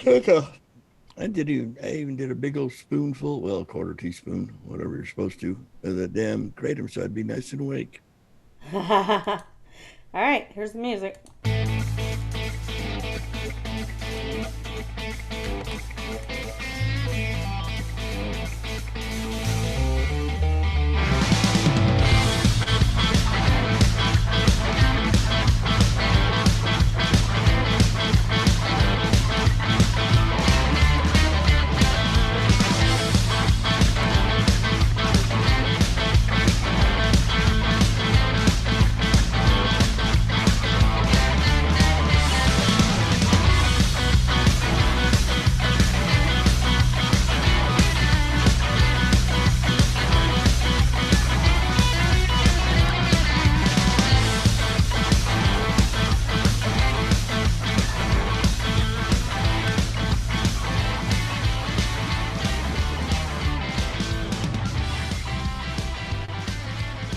Okay. I even did a big old spoonful, well, a quarter teaspoon, whatever you're supposed to, of that damn kratom, so I'd be nice and awake. All right, here's the music.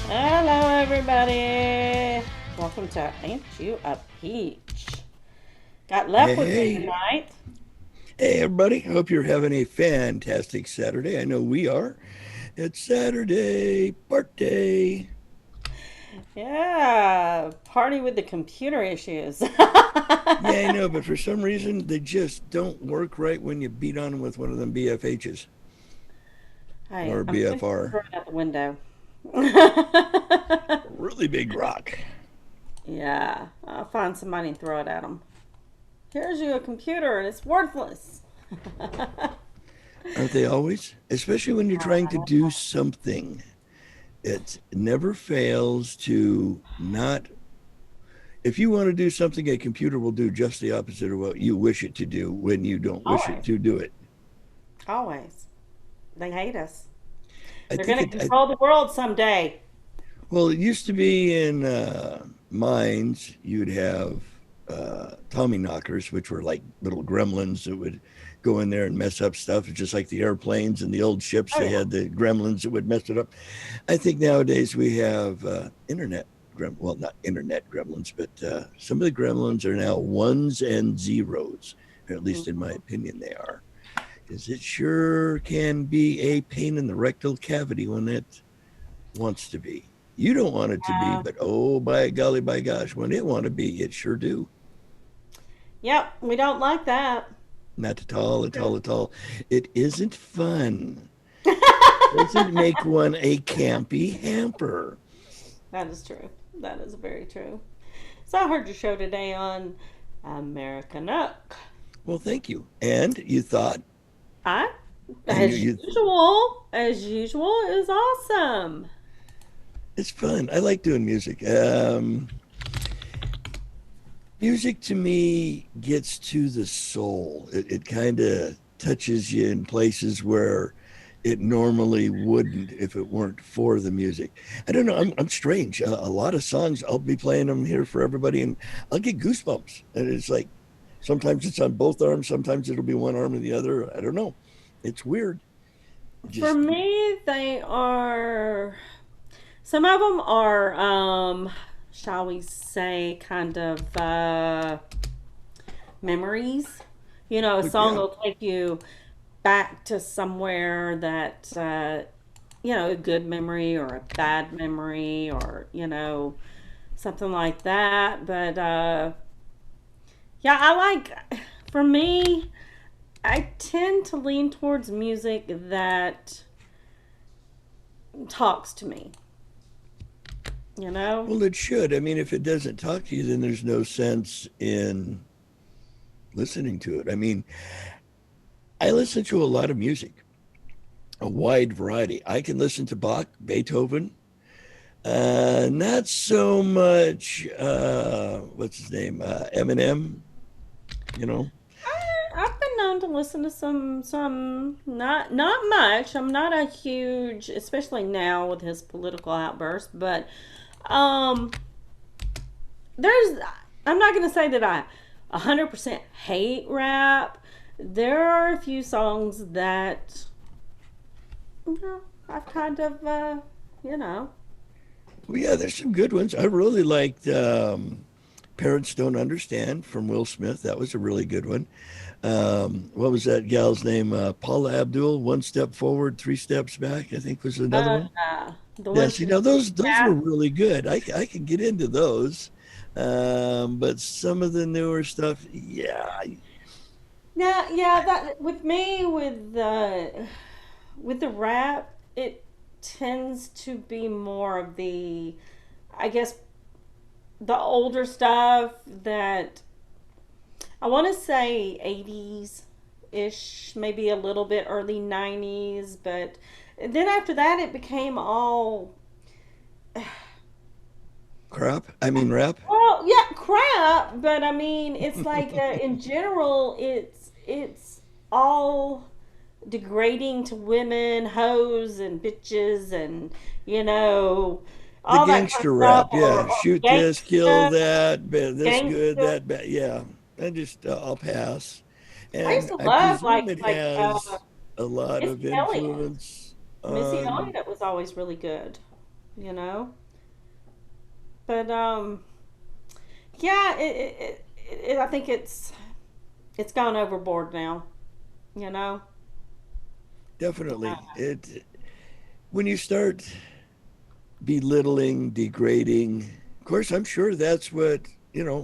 Hello, everybody. Welcome to Ain't You a Peach? Got Hey, left with me hey, tonight. hey, everybody. Hope you're having a fantastic Saturday. I know we are. It's Saturday, party. Yeah, party with the computer issues. Yeah, I know, but for some reason, they just don't work right when you beat on them with one of them BFHs or I'm going to BFR. throw it out the window. Really big rock. Yeah, I'll find somebody and throw it at them. Here's you a computer and it's worthless. Aren't they always? Especially when you're trying to do something. It never fails to not. If you want to do something, a computer will do just the opposite of what you wish it to do when you don't wish it Always, to do it. always. They hate us. I They're think going to it. control the world someday. Well, it used to be in mines, you'd have Tommy knockers, which were like little gremlins that would go in there and mess up stuff. It's just like the airplanes and the old ships, Oh, they yeah. had the gremlins that would mess it up. I think nowadays we have well, not internet gremlins, but some of the gremlins are now ones and zeros, or at least in my Mhm. opinion, they are. Because it sure can be a pain in the rectal cavity when it wants to be. You don't want it to be, Uh, but oh, by golly, by gosh, when it want to be, it sure do. yep, we don't like that. Not at all, at all, at all. It isn't fun. Doesn't make one a campy hamper. That is true. That is very true. So I heard your show today on American Oak. Well, thank you. And you thought, I, and you as usual, is awesome. it's fun. I like doing music. Music to me gets to the soul. It kind of touches you in places where it normally wouldn't if it weren't for the music. I don't know. I'm strange. A lot of songs, I'll be playing them here for everybody, and I'll get goosebumps. And it's like sometimes it's on both arms, sometimes it'll be one arm or the other. I don't know. It's weird. For Just me, they are. Some of them are, shall we say, kind of memories. You know, a song yeah. will take you back to somewhere that a good memory or a bad memory or something like that. But yeah, for me, I tend to lean towards music that talks to me. You know. Well, it should. I mean, if it doesn't talk to you, then there's no sense in listening to it. I mean, I listen to a lot of music, a wide variety. I can listen to Bach, Beethoven, not so much, what's his name, Eminem, you know. I've been known to listen to some not much. I'm not a huge, especially now with his political outburst, but um there's I'm not going to say that I 100% hate rap. There are a few songs that I've kind of you know. Well, yeah, there's some good ones. I really liked Parents Don't Understand from Will Smith. That was a really good one. What was that gal's name? Paula Abdul, One Step Forward, Three Steps Back, I think was another one. Yeah, the one Yes, you she know, those were cast. really good. I can get into those. But some of the newer stuff, yeah, Yeah, yeah. That with me with the rap, it tends to be more of the, I guess, the older stuff that I want to say 80s ish, maybe a little bit early 90s, but then after that it became all, crap. I mean rap. well, yeah, crap, but I mean, it's like in general it's all degrading to women, hoes and bitches and you know The all that kind of gangster stuff rap, yeah. or Shoot this, kill gangsta, that, this good, gangsta. that bad. Yeah, I'll pass. I used And to I love presume it has a lot Missy of Elliott. influence Missy on. Elliott was always really good, you know. But yeah, I think it's gone overboard now, you know. Definitely. It when you start belittling, degrading, of course, I'm sure that's what,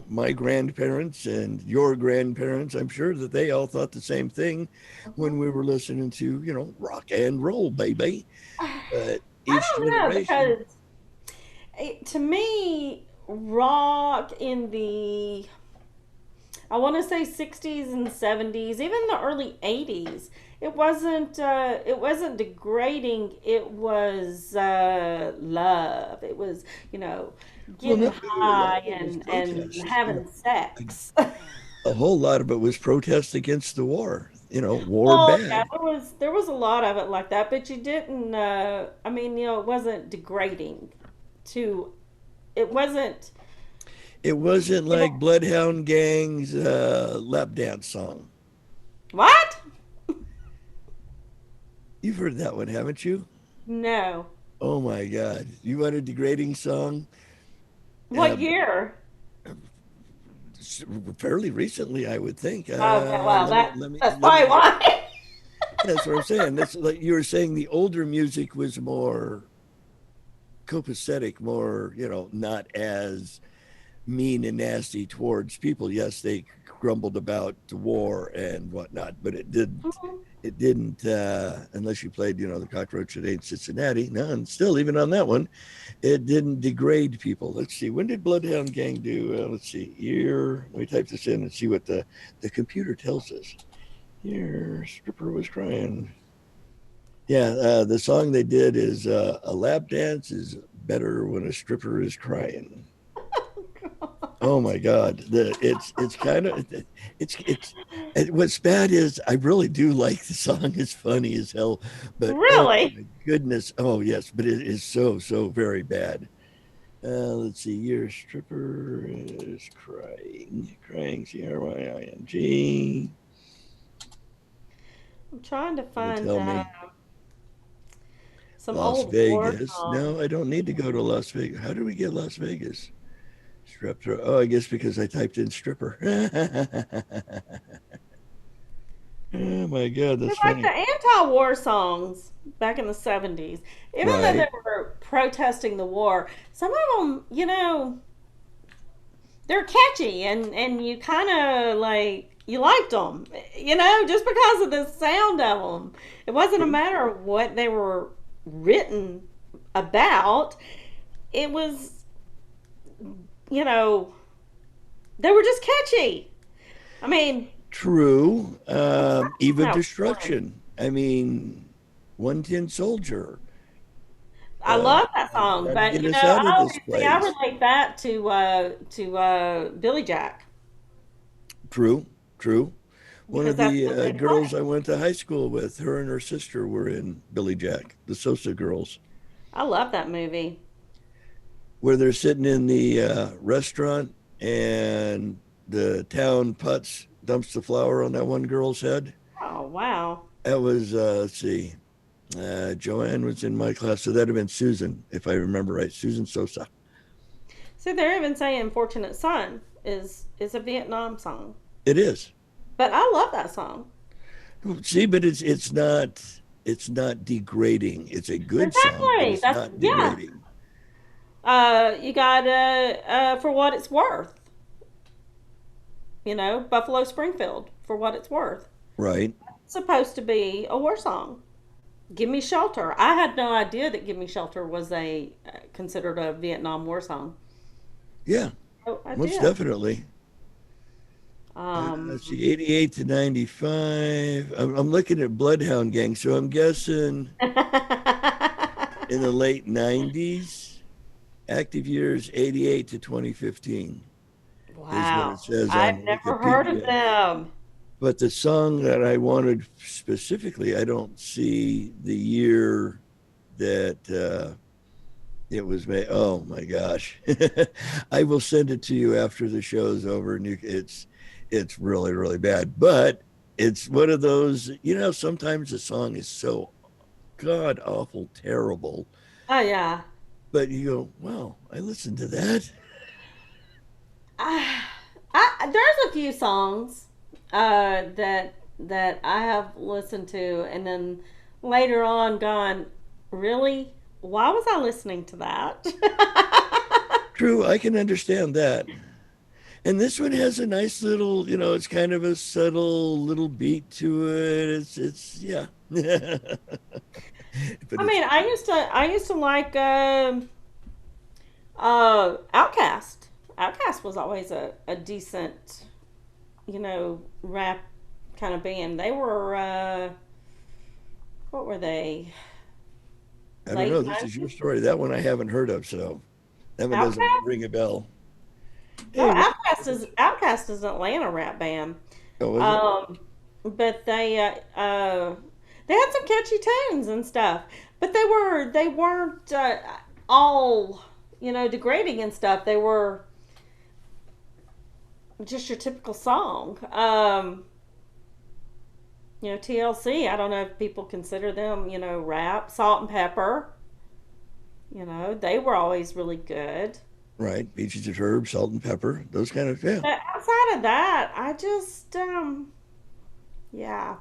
my grandparents and your grandparents, I'm sure that they all thought the same thing when Mhm. we were listening to, rock and roll, baby. But I each don't know generation, because to me, rock in the I want to say 60s and 70s, even the early 80s. It wasn't degrading. It was love. It was, you know, well, getting not really high love, it was and protest. having sex. A whole lot of it was protest against the war. War Well, yeah, bad. there was a lot of it like that, but you didn't I mean, it wasn't degrading to it wasn't It wasn't it, like Bloodhound Gang's lap dance song. what? You've heard that one, haven't you? No. Oh my God. You want a degrading song? Uh, What year? Fairly recently, I would think. Okay, well, Let me, let me, that's let probably me. why. That's what I'm saying. That's like you were saying the older music was more copacetic, more, not as mean and nasty towards people. Yes, they grumbled about the war and whatnot, but it didn't unless you played, the cockroach that ate Cincinnati. No, and still, even on that one, it didn't degrade people. Let's see, when did Bloodhound Gang do? Let's see, year. Let me type this in and see what the computer tells us. Here, stripper was crying. Yeah, the song they did is "A Lap Dance is Better When a Stripper is Crying." Oh my God, it's kind of it's what's bad is I really do like the song. It's funny as hell, but oh Really? my goodness, oh yes, but it is so very bad. Let's see, your stripper is crying, Crying. I'm trying to It'll find tell me some Las old war Vegas. songs. No, I don't need to go to Las Vegas. How do we get Las Vegas? Stripper. Oh, I guess because I typed in stripper. Oh my God, They're that's like the funny. anti-war songs back in the 70s. Even though they Right. were protesting the war, some of them, they're catchy and you kind of like you liked them, just because of the sound of them. It wasn't a True. matter of what they were written about. It was, you know, they were just catchy. I mean, True. Eve of that one. Destruction. I mean, 110 Soldier. I love that I'm song, trying to but get us out of I this always see I place. relate that to Billy Jack True. True. One because of that's the what they girls play. I went to high school with, her and her sister were in Billy Jack, the Sosa girls, I love that movie. where they're sitting in the restaurant and the town putz dumps the flour on that one girl's head. Oh wow! That was, let's see, Joanne was in my class, so that'd have been Susan, if I remember right, Susan Sosa. See, they're even saying "Fortunate Son." is a Vietnam song. It is. But I love that song. See, but it's not degrading. It's a good song, but Exactly. it's That's not yeah. degrading. You got For What It's Worth. Buffalo Springfield, For What It's Worth. Right? It's supposed to be a war song. Give Me Shelter. I had no idea that Give Me Shelter was a considered a Vietnam War song. Yeah, Oh, I most did. definitely. Um, Let's see, 88 to 95. I'm looking at Bloodhound Gang, so I'm guessing in the late 90s, active years 88 to 2015 is what it wow. says I've on never heard of Wikipedia. them. But the song that I wanted specifically, I don't see the year that it was made. Oh my gosh. I will send it to you after the show's over. And it's really, really bad. But it's one of those, sometimes a song is so god awful terrible. Oh yeah. But you go, wow, I listened to that. I, there's a few songs that I have listened to, and then later on gone, really? Why was I listening to that? True, I can understand that. And this one has a nice little, it's kind of a subtle little beat to it. It's yeah. But I it's mean, I used to like Outcast. Outcast was always a decent, rap kind of band. They were what were they? I don't know. Late This is your 90s? story. That one I haven't heard of, so that one doesn't Outcast? ring a bell. No, Hey, what? Outcast is an Atlanta rap band. Oh, is it? Um, but they had some catchy tunes and stuff. But they weren't all degrading and stuff. They were just your typical song. TLC. I don't know if people consider them rap. Salt and Pepper. They were always really good. Right. Beaches of Herb, Salt and Pepper, those kind of, yeah. But outside of that, I just yeah,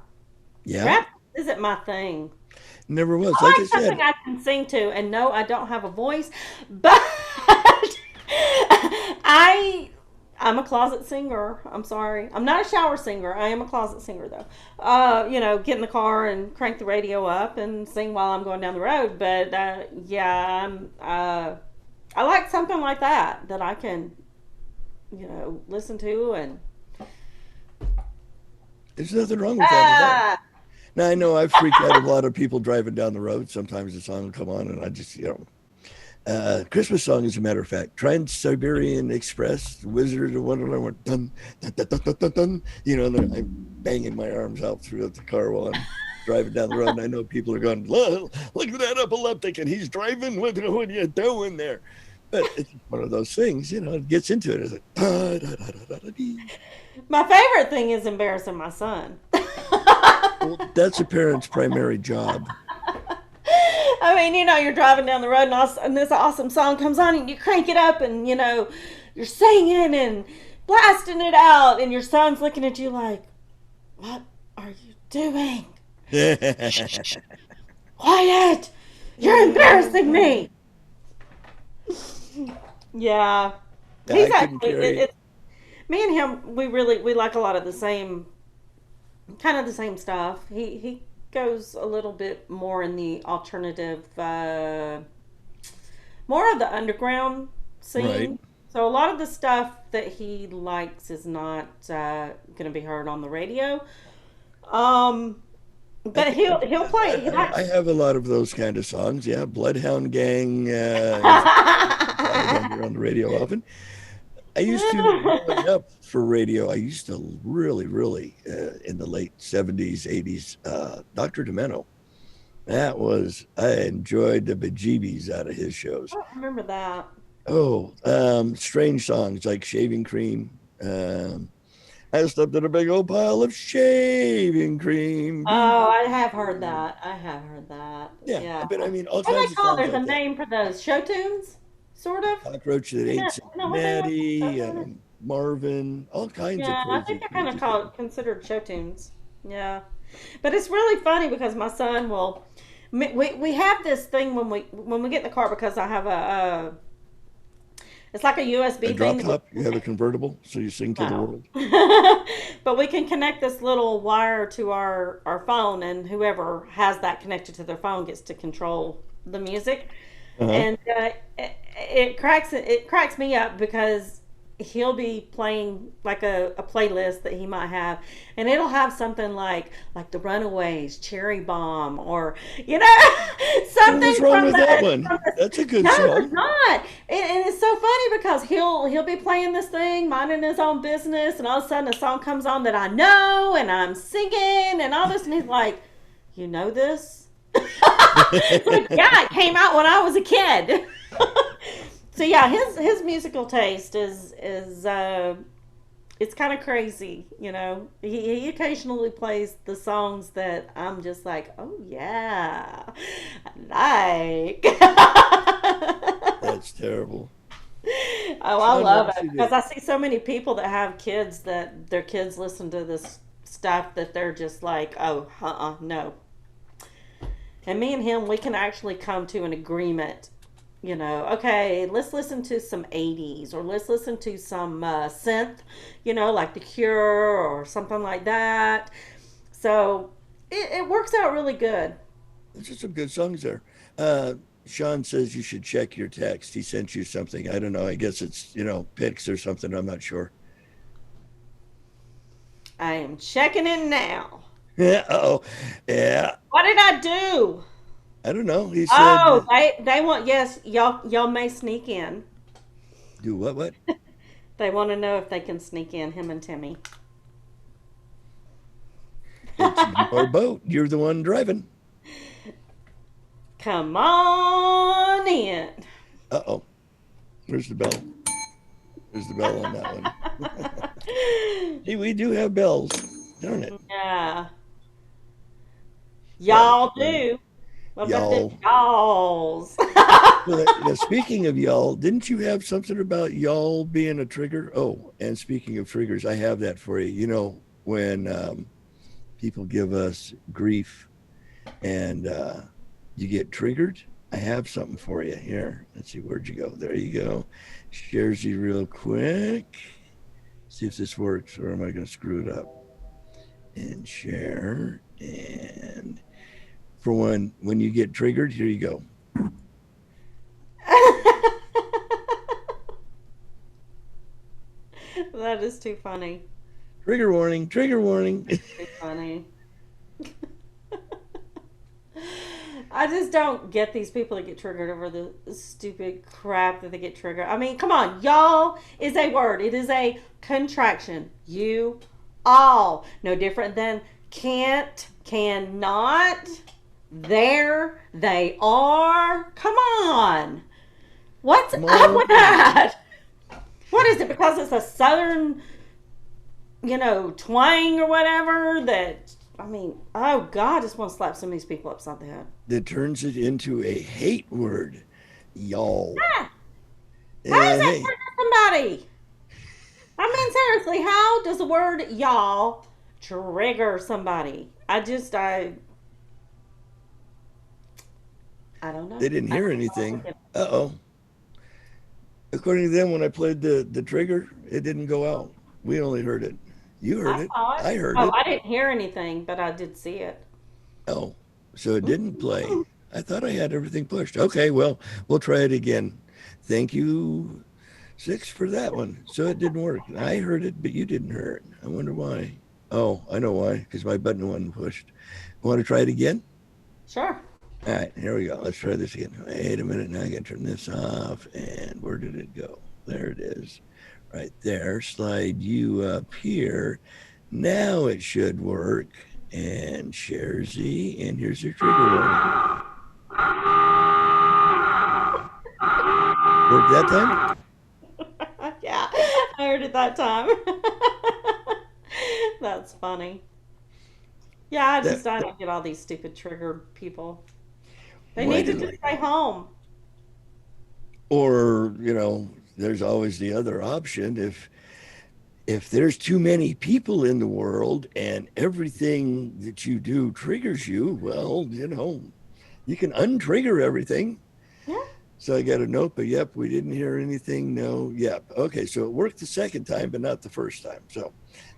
Yeah. rap isn't my thing. Never was. Like I I like something said, I can sing to, and no, I don't have a voice, but I I'm a closet singer. I'm sorry, I'm not a shower singer. I am a closet singer though. Get in the car and crank the radio up and sing while I'm going down the road. But yeah, I like something like that I can listen to and there's nothing wrong with that at all. ah. Now, I know I've freaked out a lot of people driving down the road. Sometimes the song will come on and I just, Christmas song, as a matter of fact, Trans Siberian Express, Wizard of Wonderland, dun, dun, dun, dun, dun, dun, dun, and then I'm banging my arms out through the car while I'm driving down the road. And I know people are going, look at that epileptic and he's driving. What are you doing there? But it's one of those things, it gets into it. It's like, da, da, da, da, da, da, dee. My favorite thing is embarrassing my son. Well, that's a parent's primary job. I mean, you're driving down the road and this awesome song comes on and you crank it up and, you're singing and blasting it out and your son's looking at you like, what are you doing? I Quiet! You're embarrassing me! Yeah. He's couldn't actually, carry. me and him, we like a lot of the same, kind of the same stuff. He goes a little bit more in the alternative, more of the underground Right. scene. So a lot of the stuff that he likes is not going to be heard on the radio. Um, I but can he'll understand play. that. He I likes. have a lot of those kind of songs. Yeah. Bloodhound Gang is probably don't hear on the radio often. I used to, growing up for radio, I used to really, really, in the late 70s, 80s, Dr. Demento. I enjoyed the bejeebies out of his I shows. don't remember that. Oh, strange songs like Shaving Cream. I slept in a big old pile of shaving cream. Oh, I have heard that. I have heard that. Yeah, Yeah. but I mean, all What do kinds they of call? songs There's a like that. name for those show tunes, sort of. Cockroach that ate Isn't that what they are? Cincinnati. Show tunes? Marvin, all kinds of Yeah, I think crazy, they're kind of crazy things. considered show tunes. Yeah, but it's really funny because my son will. We have this thing when we get in the car because I have a it's like a A USB thing drop that we top, you have a convertible, so you sing to the no. world. But we can connect this little wire to our phone, and whoever has that connected to their phone gets to control the music. Uh-huh. And it cracks me up because he'll be playing like a playlist that he might have, and it'll have something like the Runaways, Cherry Bomb, or you know Well, what's something wrong from with that the one? from the That's a good no, it's song. not. And it's so funny because he'll be playing this thing, minding his own business, and all of a sudden a song comes on that I know, and I'm singing, and all this, and he's like, "You know this?" It's like, yeah, it came out when I was a kid. So yeah, his musical taste is it's kind of crazy, you know. He occasionally plays the songs that I'm just like, oh yeah, I like. That's terrible. Oh, I Sean, what love is it it because that I see so many people that have kids that their kids listen to this stuff that they're just like, oh, no. And me and him, we can actually come to an agreement. You know, okay, let's listen to some 80s or let's listen to some synth, you know, like The Cure or something like that. So it works out really good. there's just some good songs there. Uh, Sean says you should check your text. He sent you something. I don't know. I guess it's, pics or something. I'm not sure. I am checking in now. Yeah. Oh, yeah. What did I do? I don't know. He Oh, said, they want, yes, y'all may sneak in. do what? What? They want to know if they can sneak in, him and Timmy. It's your boat. You're the one driving. Come on in. Uh-oh. Where's the bell? There's the bell on that one. See, we do have bells. Darn it. Yeah, That's y'all funny. do. What about the Y'all. y'alls? Well, speaking of y'all, didn't you have something about y'all being a trigger? Oh, and speaking of triggers, I have that for you. When people give us grief and you get triggered, I have something for you here. Let's see, where'd you go? There you go. Shares you real quick. See if this works, or am I going to screw it up? And share. And for one, when you get triggered, here you go. That is too funny. Trigger warning, trigger warning. Too funny. I just don't get these people that get triggered over the stupid crap that they get triggered. I mean, come on, y'all is a word. It is a contraction. You all. No different than can't, cannot, there, they are. Come on. What's Come up with on. that? What is it? Because it's a southern, twang or whatever that I mean, oh God, I just want to slap some of these people upside the head. That turns it into a hate word. Y'all. Ah, how does that Hey, trigger somebody? I mean, seriously, how does the word y'all trigger somebody? I don't they know. didn't I hear don't anything. get it. Uh-oh. According to them, when I played the trigger, it didn't go out. We only heard it. You heard I it. saw it. I heard Oh, it. I didn't hear anything, but I did see it. Oh, so it didn't play. Mm. I thought I had everything pushed. Okay, well, we'll try it again. Thank you, Six, for that one. So it didn't work. I heard it, but you didn't hear it. I wonder why. Oh, I know why. Because my button wasn't pushed. Want to try it again? Sure. All right, here we go. Let's try this again. Wait a minute. Now I got to turn this off. And where did it go? There it is. Right there. Slide you up here. Now it should work. And share Z. And here's your trigger warning. Worked that time? Yeah, I heard it that time. That's funny. Yeah, That I don't get all these stupid triggered people. They Why need to didn't just I? stay home. Or, there's always the other option. If if there's too many people in the world and everything that you do triggers you, well, you can untrigger everything. Yeah. So I got a note, but yep, we didn't hear anything. No, yep. Okay, so it worked the second time, but not the first time. So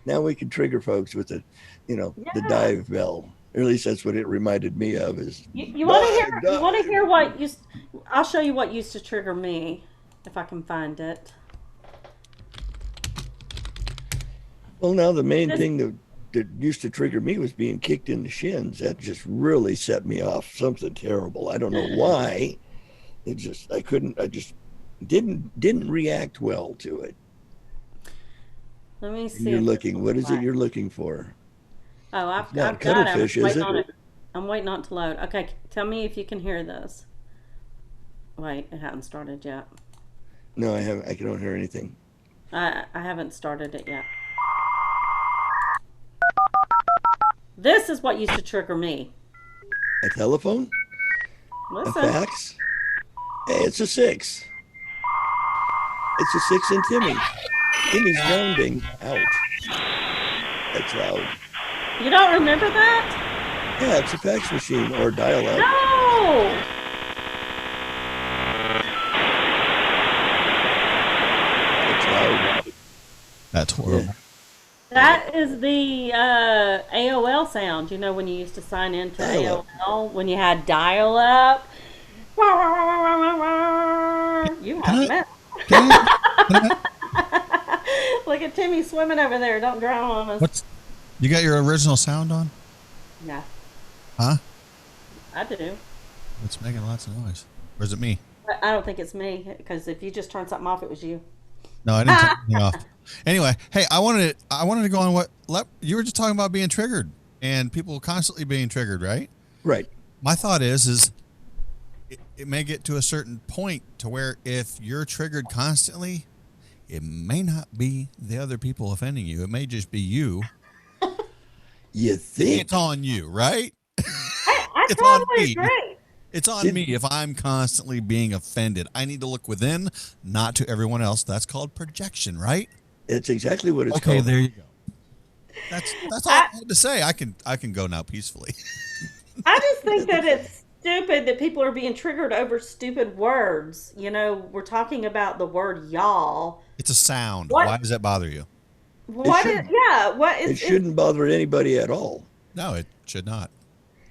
now we can trigger folks with the Yeah. dive bell. Or at least that's what it reminded me of is You want to dive, hear? You want to dive. hear what used? I'll show you what used to trigger me, if I can find it. Well, now the main This, thing that used to trigger me was being kicked in the shins. That just really set me off something terrible. I don't know why. I just didn't react well to it. let me And see you're if this looking, will what is it play. you're looking for? Oh, It's I've not got it. I'm just cuttlefish, is waiting it? on it. I'm waiting on it to load. Okay, tell me if you can hear this. Wait, it hasn't started yet. No, I haven't. I don't hear anything. I haven't started it yet. This is what used to trigger me. A telephone? A Listen. fax? Hey, it's a six. It's a six in Timmy. Timmy's rounding. Ouch. That's loud. You don't remember that? Yeah, it's a fax machine or dial up. No! That's loud. That's Yeah. horrible. That is the AOL sound. You know when you used to sign into Dial up. AOL when you had dial up. You Can have I? met. Can I, can I Look at Timmy swimming over there. Don't drown on us. what's you got your original sound on? Yeah, Huh? I do. It's making lots of noise. Or is it me? But I don't think it's me because if you just turned something off, it was you. No, I didn't turn anything off. Anyway, hey, I wanted to go on you were just talking about being triggered and people constantly being triggered, right? Right. My thought is it may get to a certain point to where if you're triggered constantly, it may not be the other people offending you. It may just be you. You think? It's on you, right? I It's on totally me. agree. It's on Did- me if I'm constantly being offended. I need to look within, not to everyone else. That's called projection, right? It's exactly what it's Okay, called. there you go. That's all I had to say. I can go now peacefully. I just think that it's stupid that people are being triggered over stupid words. You know, we're talking about the word y'all. It's a sound. What? Why does that bother you? What is, shouldn't. yeah, what It is, shouldn't bother anybody at all. No, it should not.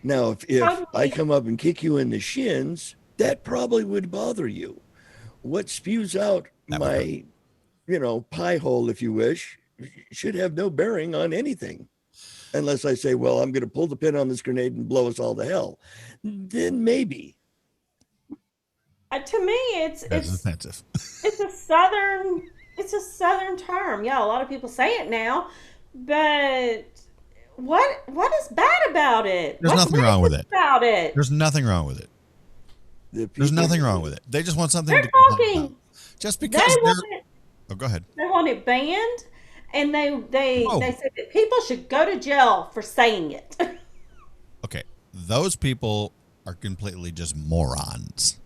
Now, if I Totally. come up and kick you in the shins, that probably would bother you. What spews out That would hurt. my, pie hole, if you wish, should have no bearing on anything. Unless I say, well, I'm going to pull the pin on this grenade and blow us all to hell. Then maybe. To me, it's That's it's offensive. it's a southern term. Yeah, a lot of people say it now, but what is bad about it? There's What's nothing wrong with racist it. about it? There's nothing wrong with it. The There's people- nothing wrong with it. They just want something They're to complain talking. about. Just They because they're. want it. Oh, go ahead. They want it banned, and they Oh. said that people should go to jail for saying it. Okay, those people are completely just morons.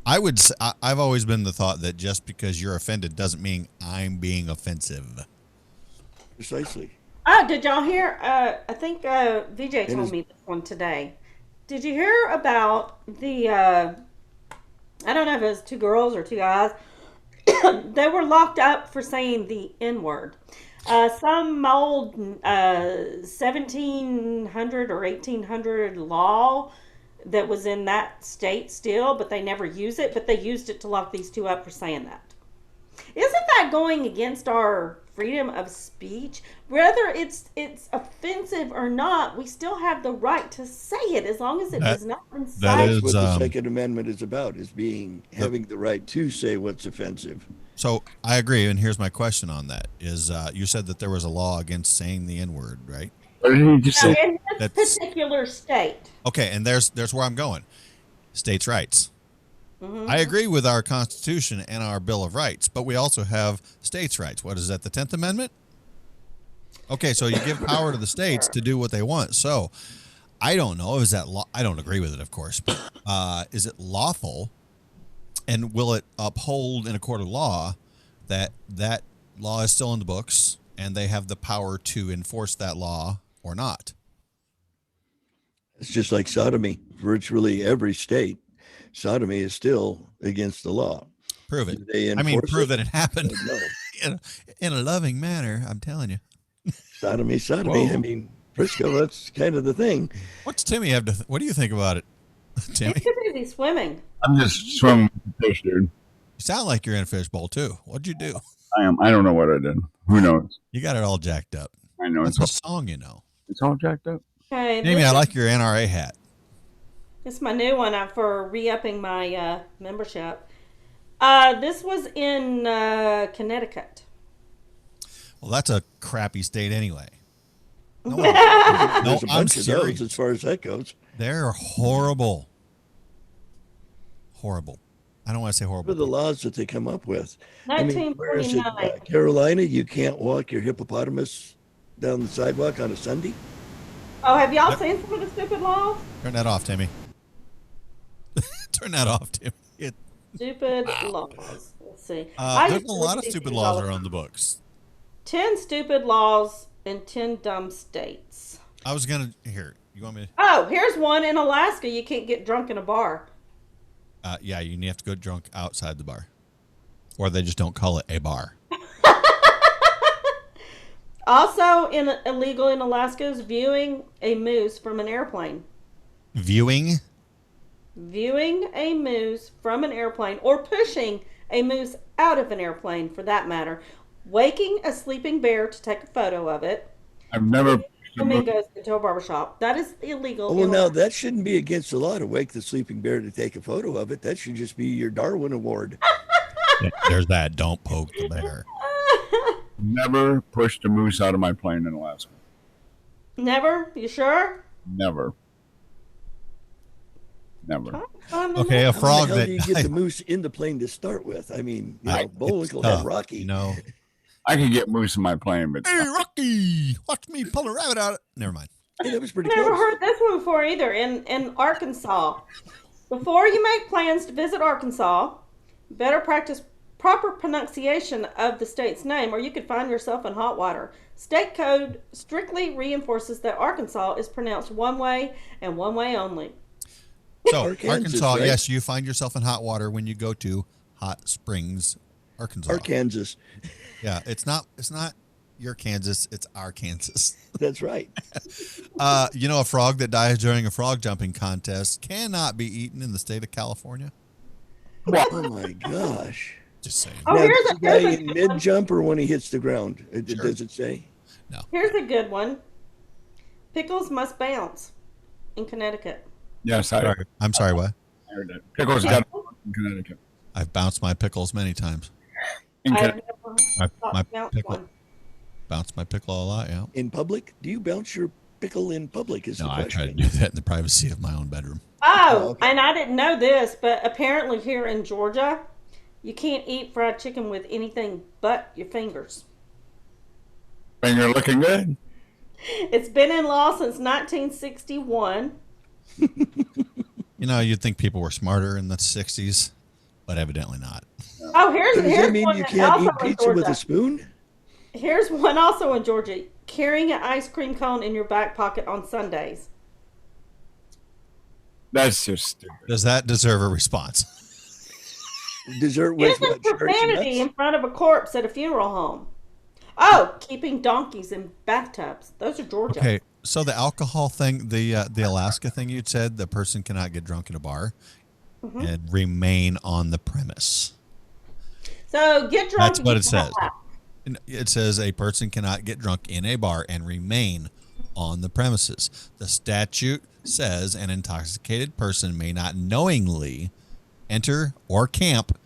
I would. I've always been the thought that just because you're offended doesn't mean I'm being offensive. Precisely. Oh, did y'all hear? I think VJ It told is- me this one today. Did you hear about the? I don't know if it was two girls or two guys. They were locked up for saying the N word. Some old 1700 or 1800 law that was in that state still, but they never use it. But they used it to lock these two up for saying that. Isn't that going against our freedom of speech? Whether it's offensive or not, we still have the right to say it as long as it That- does not that incite. is- That's what the um, Second Amendment is about, is having the right to say what's offensive. So I agree, and here's my question on that: is you said that there was a law against saying the N word, right? Now, in this That's- particular state, Okay, and there's where I'm going. States' rights. Mm-hmm. I agree with our Constitution and our Bill of Rights, but we also have states' rights. What is that? The 10th Amendment? Okay, so you give power to the states to do what they want. So I don't know. Is that I don't agree with it, of course, but is it lawful, and will it uphold in a court of law that law is still in the books, and they have the power to enforce that law or not. It's just like sodomy. Virtually every state, sodomy is still against the law. Prove it. Do they I mean, enforce prove it? that it happened No. in a loving manner. I'm telling you. Sodomy. Whoa. I mean, Frisco, that's kind of the thing. What's Timmy have to? What do you think about it, Timmy? He's too busy swimming. I'm just swimming with the fish, dude. You sound like you're in a fishbowl too. What'd you do? I am. I don't know what I did. Who knows? You got it all jacked up. I know That's it's a song, you know. all jacked up. Okay, Jamie, I like your NRA hat. This is my new one for re-upping my membership. This was in Connecticut. Well, that's a crappy state anyway. No, There's a I'm bunch of serious. those as far as that goes. They're horrible. Horrible. I don't want to say What are horrible. the laws that they come up with? I mean, where is it? 1949. Carolina, you can't walk your hippopotamus down the sidewalk on a Sunday? Oh, have y'all seen some of the stupid laws? Turn that off, Timmy. Turn that off, Timmy. Stupid laws. Let's see. There's a lot of stupid laws around the books. 10 stupid laws in 10 dumb states. I was gonna here. You want me to? Oh, here's one in Alaska. You can't get drunk in a bar. Yeah, you have to go drunk outside the bar, or they just don't call it a bar. Also, illegal in Alaska is viewing a moose from an airplane. Viewing. Viewing a moose from an airplane, or pushing a moose out of an airplane, for that matter. Waking a sleeping bear to take a photo of it. I've never. Flamingos into a barbershop. That is illegal. Oh, well, in now Alaska. that shouldn't be against the law to wake the sleeping bear to take a photo of it. That should just be your Darwin Award. There's that. Don't poke the bear. Never pushed a moose out of my plane in Alaska. Never? You sure? Never. Never. Okay, a How frog the hell do you get that. the moose in the plane to start with? I mean, It's Bullwinkle tough, had Rocky. You know. I can get moose in my plane, but Hey, Rocky, watch me pull a rabbit out. Never mind. Hey, that was pretty I've never close. heard this one before either. In Arkansas, before you make plans to visit Arkansas, better practice proper pronunciation of the state's name, or you could find yourself in hot water. State code strictly reinforces that Arkansas is pronounced one way and one way only. So Arkansas, Arkansas, right? yes, you find yourself in hot water when you go to Hot Springs, Arkansas. Arkansas. Yeah, it's not your Kansas, it's our Kansas. That's right. You know, a frog that dies during a frog jumping contest cannot be eaten in the state of California. Oh my gosh. Just saying. Oh, Now, here's does a, the guy here's, a in good mid one. jump or when he hits the ground? Sure. Does it say? No. Here's a good one. Pickles must bounce in Connecticut. yes, I I'm sorry, what? heard it. Pickles got in Connecticut. I've bounced my pickles many times. In I've Connecticut. never My thought bounce pickle. one. Bounced my pickle a lot, yeah. In public? Do you bounce your pickle in public? Is No, the I try to question. do that in the privacy of my own bedroom. Oh, okay. and I didn't know this, but apparently here in Georgia, you can't eat fried chicken with anything but your fingers. Finger looking good. It's been in law since 1961. You know, you'd think people were smarter in the 60s, but evidently not. Oh, here's Does that here's mean one you that can't also eat in pizza with Georgia. a spoon? Here's one also in Georgia: carrying an ice cream cone in your back pocket on Sundays. That's just stupid. Does that deserve a response? Dessert with Using what? Cherry profanity nuts? in front of a corpse at a funeral home. Oh, keeping donkeys in bathtubs. Those are Georgia. Okay, so the alcohol thing, the Alaska thing you'd said, the person cannot get drunk in a bar and remain on the premise. So get drunk. That's and what get it the hell says. out. And it says a person cannot get drunk in a bar and remain on the premises. The statute says an intoxicated person may not knowingly enter or camp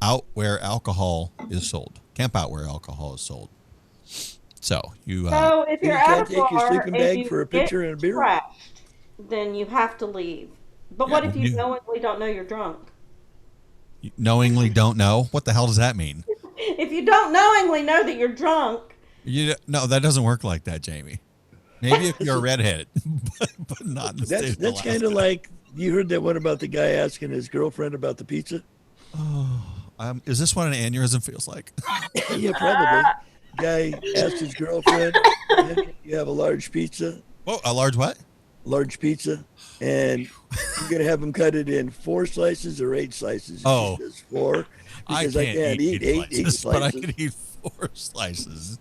out where alcohol is sold. Camp out where alcohol is sold. So you So if You you're can't at a take your bar sleeping and bag you for a get pitcher and a beer? trashed, then you have to leave. But what Yeah, if you you- knowingly don't know you're drunk? knowingly don't know. What the hell does that mean? If you don't knowingly know that you're drunk, No, that doesn't work like that, Jamie. Maybe if you're a redhead, but not in the state of That's kind Alaska. of like you heard that one about the guy asking his girlfriend about the pizza. Is this what an aneurysm feels like? Yeah, probably. Guy asked his girlfriend, "You have a large pizza, Whoa, a large what? and you're gonna have him cut it in 4 slices or 8 slices." And Oh. she says 4 because I can't eat eight slices. but I can eat 4 slices.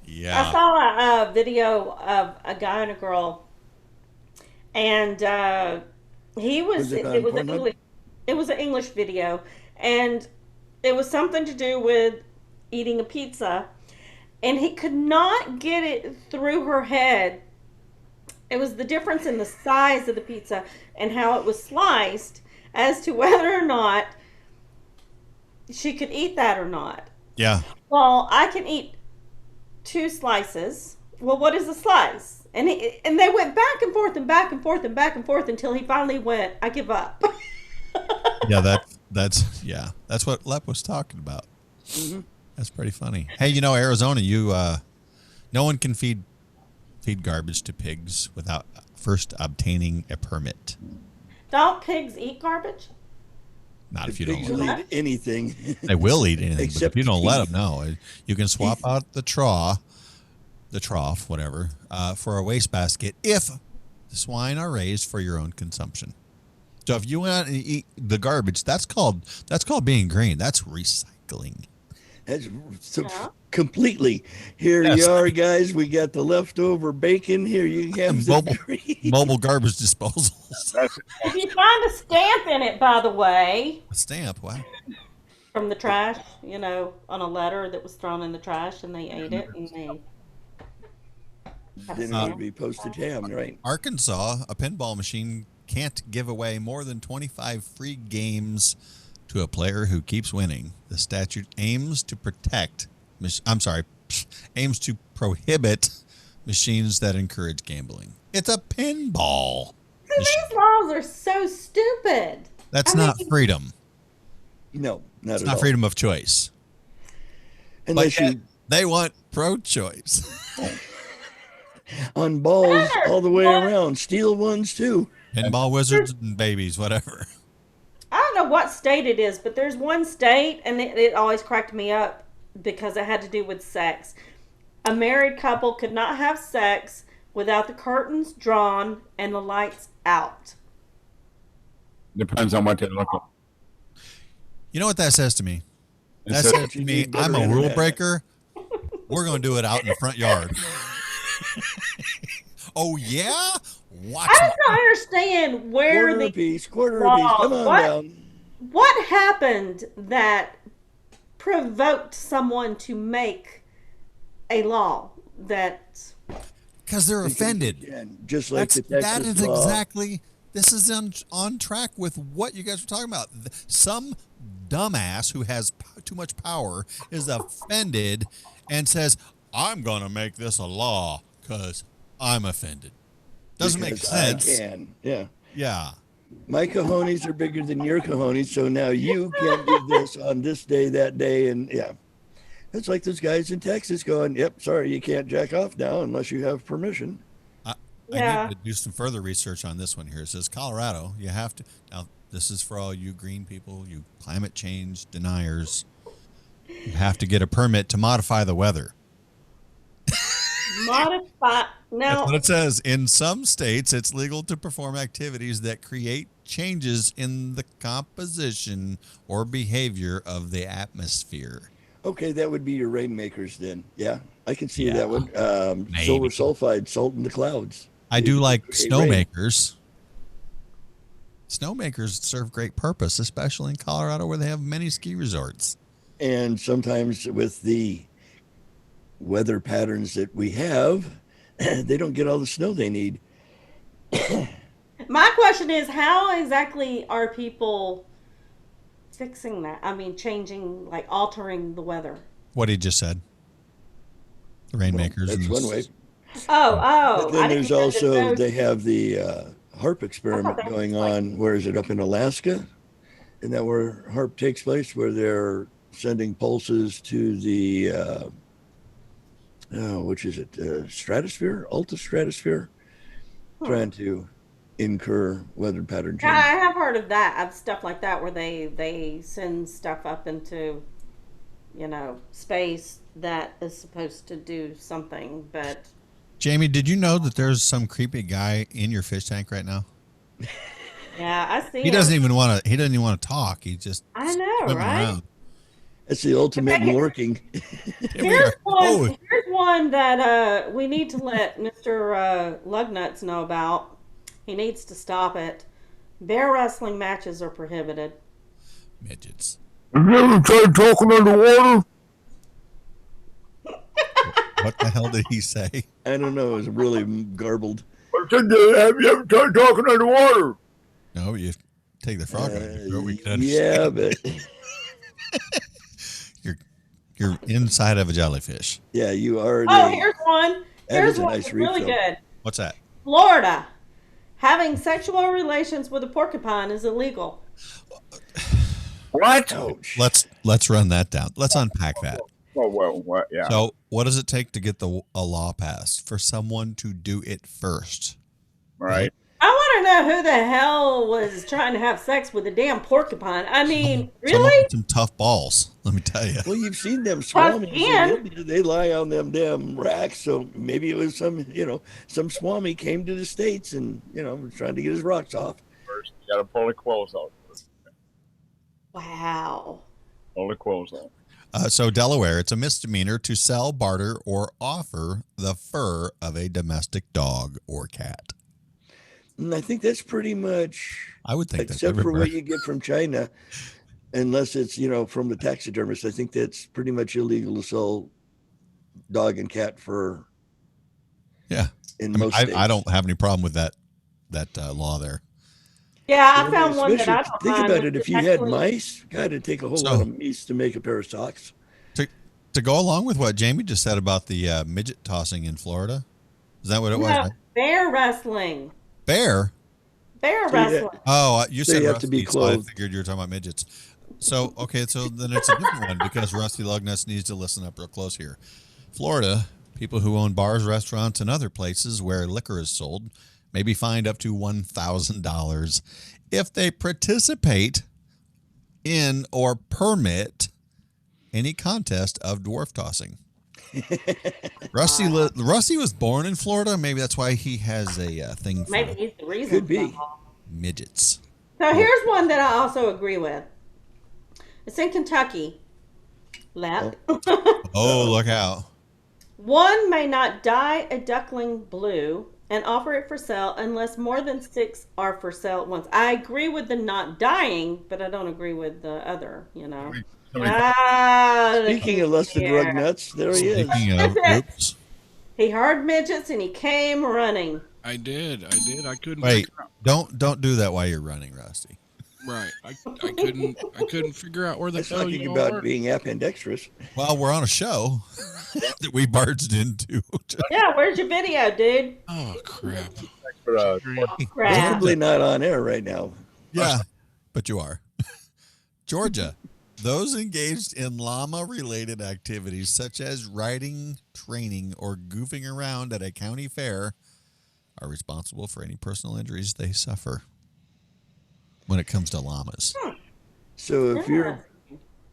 I Yeah. saw a video of a guy and a girl, and he was Was it on it was Pornhub? it was an English video, and it was something to do with eating a pizza, and he could not get it through her head. It was the difference in the size of the pizza and how it was sliced as to whether or not she could eat that or not. Yeah. Well, I can eat 2 slices. Well, what is a slice? And they went back and forth and back and forth and back and forth until he finally went, "I give up." Yeah, that's what Lep was talking about. That's pretty funny. Hey, Arizona, no one can feed garbage to pigs without first obtaining a permit. Don't pigs eat garbage? Not if you Pigs don't will let eat anything. They will eat anything, but if Except you don't let teeth. them, no. You can swap out the trough, whatever, for a wastebasket if the swine are raised for your own consumption. So if you went out and eat the garbage, that's called being green. That's recycling. That's so Yeah. completely. Here Yes. you are, guys. We got the leftover bacon. Here you have the Mobile, green. mobile garbage disposals. That's If you find a stamp in it, by the way, A stamp. Wow. from the trash, on a letter that was thrown in the trash and they ate it and they had a Then it would stamp. be postage ham, right? Arkansas, a pinball machine can't give away more than 25 free games to a player who keeps winning. The statute aims to prohibit machines that encourage gambling. It's a pinball. See, these laws are so stupid. That's I not mean- freedom. No, not It's at not all. freedom of choice. Unless But yet you they want pro-choice. on balls Better. all the way What? around. Steel ones too. Pinball wizards and babies, whatever. I don't know what state it is, but there's one state, and it always cracked me up because it had to do with sex. A married couple could not have sex without the curtains drawn and the lights out. depends on what they look like. You know what that says to me? That It's a- says to me, need better I'm a rule internet. breaker. We're going to do it out in the front yard. Oh, yeah? Watch I me. just don't understand where Quarter the apiece, quarter Wow, apiece. Come on what? down. what happened that provoked someone to make a law that Because they're offended. Again, just like That the Texas is law. exactly, this is on track with what you guys were talking about. Some dumbass who has too much power is offended and says, I'm going to make this a law because I'm offended. Doesn't make Because sense. I can. Yeah. Yeah. My cojones are bigger than your cojones, so now you can't do this on this day, that day, and yeah. It's like those guys in Texas going, "Yep, sorry, you can't jack off now unless you have permission." I Yeah. need to do some further research on this one here. It says Colorado, you have to. Now, this is for all you green people, you climate change deniers. You have to get a permit to modify the weather. modify That's now what it says. In some states, it's legal to perform activities that create changes in the composition or behavior of the atmosphere. Okay, that would be your rainmakers then. Yeah, I can see Yeah, that one. maybe. Silver sulfide, salt in the clouds. I do like Create rain. snowmakers. Snowmakers serve great purpose, especially in Colorado where they have many ski resorts. And sometimes with the weather patterns that we have, they don't get all the snow they need. my question is how exactly are people fixing that? I mean changing, like altering the weather. What he just said. The rainmakers. That's and one way. Oh, But then I there's didn't know that also, those- they have the HARP experiment that was going like- on. Where is it, up in Alaska? Isn't that where HARP takes place, where they're sending pulses to the, which is it, stratosphere, ultrastratosphere? Trying to incur weather pattern Yeah, I change. have heard of that, of stuff like that, where they send stuff up into, space that is supposed to do something, but Jamie, did you know that there's some creepy guy in your fish tank right now? yeah, I see He him. doesn't even want to. He doesn't even want to talk. He's just I know, swimming right? around. That's the ultimate Okay. lurking. Here we Here's are. one. Oh, Here's one that we need to let Mr. Lugnuts know about. He needs to stop it. Bear wrestling matches are prohibited. midgets. Have you ever tried talking underwater? What the hell did he say? I don't know. It was really garbled. I said, have you ever tried talking underwater? No, you take the frog out of your throat. We can Yeah, understand. but You're inside of a jellyfish. yeah, you already. Oh, here's one. That Here's is a one nice that's really refill. good. What's that? Florida. Having sexual relations with a porcupine is illegal. What? Ouch. Let's run that down. Let's unpack that. Well, what? Yeah. So, what does it take to get a law passed for someone to do it first? Right. I want to know who the hell was trying to have sex with a damn porcupine. I mean, Someone really? with some tough balls. Let me tell you. Well, you've seen them Once swamis. again- in India. They lie on them damn racks. So maybe it was some swami came to the States and, was trying to get his rocks off. First, you got to pull the quills out. Wow. Pull the quills out. So, Delaware, it's a misdemeanor to sell, barter, or offer the fur of a domestic dog or cat. And I think that's pretty much, I would think that's except for everywhere. what you get from China, unless it's, from the taxidermist. I think that's pretty much illegal to sell dog and cat fur Yeah. in I mean, most states. I don't have any problem with that law there. Yeah, I found one that Especially, I don't think mind. about it. If you had Actually- mice, God, it'd take a whole So- lot of mice to make a pair of socks. To go along with what Jamie just said about the midget tossing in Florida, is that what it was? No, right? bear wrestling. Bear? Bear So you- wrestling. Oh, you So said you have to be Rusty, so I clothed. figured you were talking about midgets. So, okay, so then it's a different one because Rusty Lugnuts needs to listen up real close here. Florida, people who own bars, restaurants, and other places where liquor is sold may be fined up to $1,000 if they participate in or permit any contest of dwarf tossing. Rusty was born in Florida. Maybe that's why he has a thing for Maybe he's the reason. Could be. for all. midgets. So here's one that I also agree with. It's in Kentucky. Lap. Oh, look out. One may not dye a duckling blue and offer it for sale unless more than 6 are for sale at once. I agree with the not dying, but I don't agree with the other, Somebody- Speaking of lusted yeah. rug nuts, there he is. Speaking of, oops. He heard midgets and he came running. I did. I couldn't. Wait, figure out- don't do that while you're running, Rusty. Right. I couldn't figure out where the That's hell talking you about are. being appendextrous. Well, we're on a show that we barged into. Yeah, where's your video, dude? Oh crap! But, Crap. Probably not on air right now. Yeah, but you are. Georgia, those engaged in llama-related activities such as riding, training, or goofing around at a county fair are responsible for any personal injuries they suffer when it comes to llamas. So if you're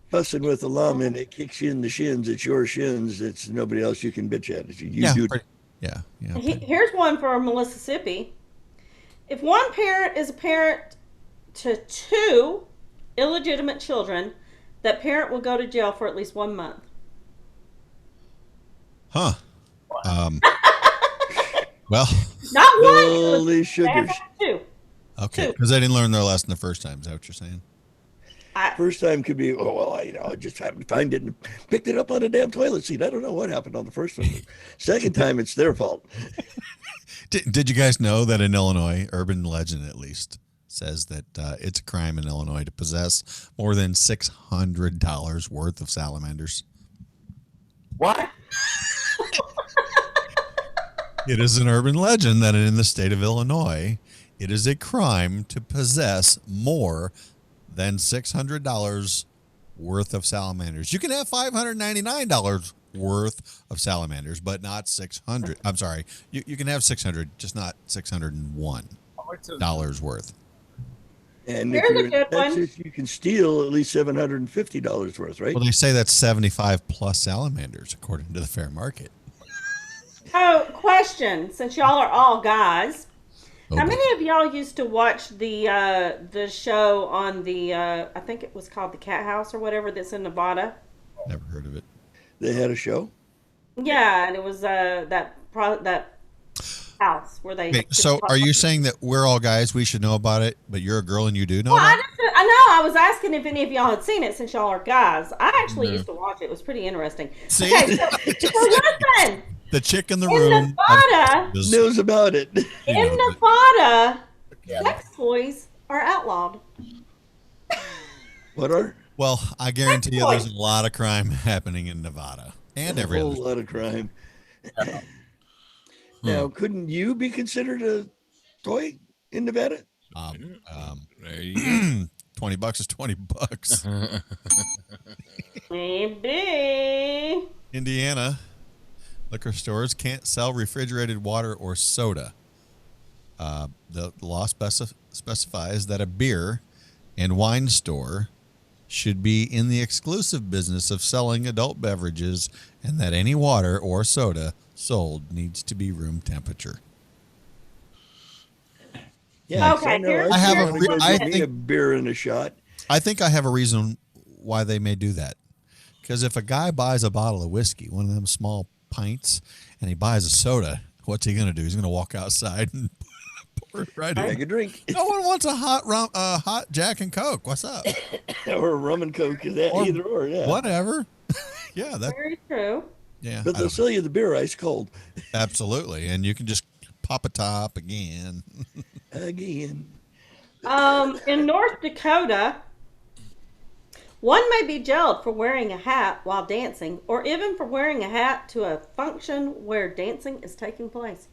fussing with a llama and it kicks you in the shins, it's your shins. It's nobody else you can bitch at. You do. Yeah. Here's one for Mississippi. If one parent is a parent to 2 illegitimate children, that parent will go to jail for at least 1 month. Huh. Well, Not one. Holy They have sugars. to have 2. okay, because they didn't learn their lesson the first time. Is that what you're saying? First time could be, I just happened to find it and picked it up on a damn toilet seat. I don't know what happened on the first one. Second time, it's their fault. Did you guys know that in Illinois, urban legend at least, says that it's a crime in Illinois to possess more than $600 worth of salamanders? what? It is an urban legend that in the state of Illinois, it is a crime to possess more than $600 worth of salamanders. You can have $599 worth of salamanders, but not 600. I'm sorry. You can have 600, just not 601. How dollars worth. And Here's if a you're in good one. Texas, you can steal at least $750 worth, right? Well, they say that's 75 plus salamanders, according to the fair market. Oh, question. Since y'all are all guys, Oh, how boy. many of y'all used to watch the show on the I think it was called the Cat House or whatever that's in Nevada? Never heard of it. They had a show. Yeah, and it was that house where they. Okay, so are you saying that we're all guys, we should know about it, but you're a girl and you do know Well, about it? I know. I was asking if any of y'all had seen it since y'all are guys. I actually used to watch it. It was pretty interesting. See? Okay, so listen. The chick in the In room. Nevada, Knows about it. in Nevada, sex toys are outlawed. What are? Well, I guarantee you there's a lot of crime happening in Nevada and A every whole other. lot of crime. Now, couldn't you be considered a toy in Nevada? There you $20 is $20. Maybe. Indiana, liquor stores can't sell refrigerated water or soda. The law specifies that a beer and wine store should be in the exclusive business of selling adult beverages, and that any water or soda sold needs to be room temperature. Yeah, Okay, I know. here's- I have a wanna re- go I get me think- a beer and a shot. I think I have a reason why they may do that. Because if a guy buys a bottle of whiskey, one of them small pints, and he buys a soda, what's he going to do? He's going to walk outside and pour it right Take in. a drink. No one wants a hot Jack and Coke. What's up? Or a rum and coke. Is that Or either or? Yeah. Whatever. Yeah, that. Very true. Yeah, But I they'll don't- sell you the beer ice cold. absolutely, and you can just pop a top again. Again. In North Dakota, one may be jailed for wearing a hat while dancing, or even for wearing a hat to a function where dancing is taking place.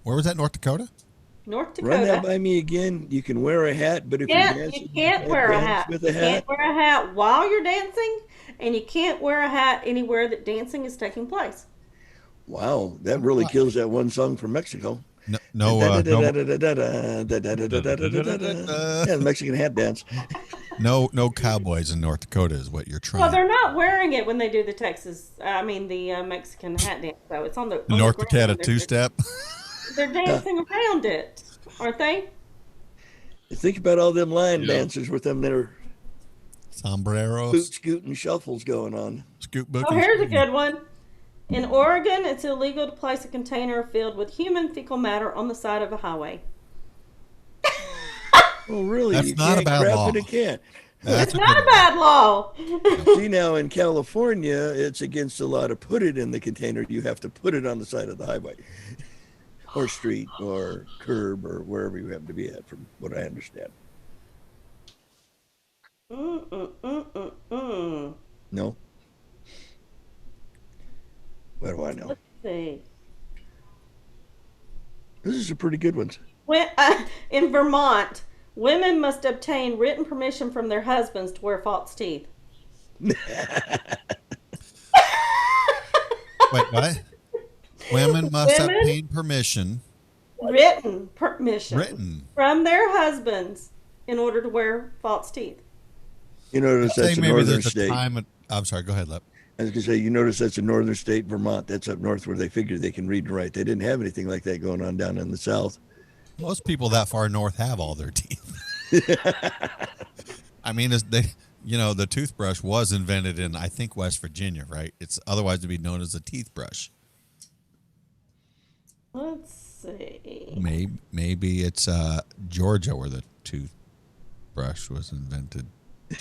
Where was that? North Dakota? North Run that Dakota. by me again. You can wear a hat, but if you're dancing, You can't can't wear a dance hat. with You a hat. can't wear a hat while you're dancing, and you can't wear a hat anywhere that dancing is taking place. Wow, that really kills that one song from Mexico. No, Yeah, the Mexican hat dance. no cowboys in North Dakota is what you're Well, trying. they're not wearing it when they do the Mexican hat dance, though. It's on the on North the Dakota ground. two-step. They're dancing around it, aren't they? Think about all them line dancers with them their Sombreros. boot scooting shuffles going on. Scoop book. Oh, here's a good one. In Oregon, it's illegal to place a container filled with human fecal matter on the side of a highway. Oh, really? That's You not a can't bad crap law. in a can. That's It's not a bad law. See, now in California, it's against the law to put it in the container. You have to put it on the side of the highway or street or curb or wherever you happen to be at, from what I understand. No? What do I know? Let's see. This is a pretty good one. In Vermont, women must obtain written permission from their husbands to wear false teeth. Wait, what? Women must Women? obtain permission. Written permission Written. from their husbands in order to wear false teeth. You notice Say that's a maybe northern there's a state. time. I'm sorry. Go ahead, Lep. I was going to say, you notice that's a northern state, Vermont. That's up north where they figure they can read and write. They didn't have anything like that going on down in the south. Most people that far north have all their teeth. I mean, the toothbrush was invented in, I think, West Virginia, right? It's otherwise to be known as a teeth brush. Let's see. Maybe it's Georgia where the toothbrush was invented.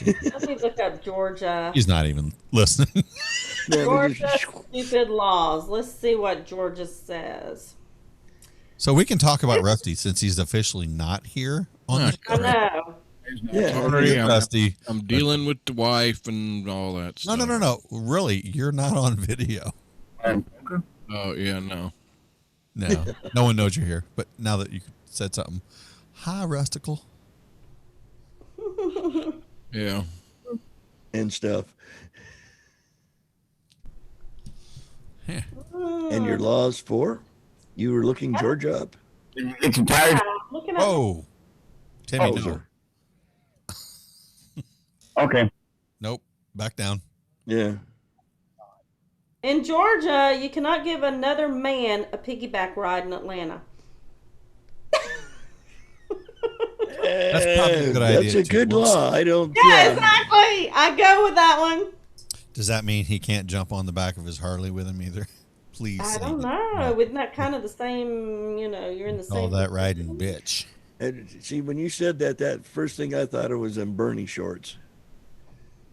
Let me look up Georgia. He's not even listening. Georgia stupid laws. Let's see what Georgia says. So we can talk about Rusty since he's officially not here on the I know. Yeah. Sorry, Rusty. I'm dealing with the wife and all that stuff. No. Really, you're not on video. Oh, yeah, no. No, no one knows you're here. But now that you said something, hi, Rustical. Yeah. And stuff. Yeah. And your laws for? You were looking Georgia up. It's a tire. Looking at Whoa. Timmy, no. Poser. Okay. Nope. Back down. Yeah. in Georgia, you cannot give another man a piggyback ride in Atlanta. That's probably a good idea, That's a too. good Whoops. law. I don't. Yeah, exactly. I go with that one. Does that mean he can't jump on the back of his Harley with him either? Please. I say don't that. know. Isn't that kind of the same? You're in the same. All that riding, bitch. And see, when you said that, that first thing I thought of was them Bernie shorts.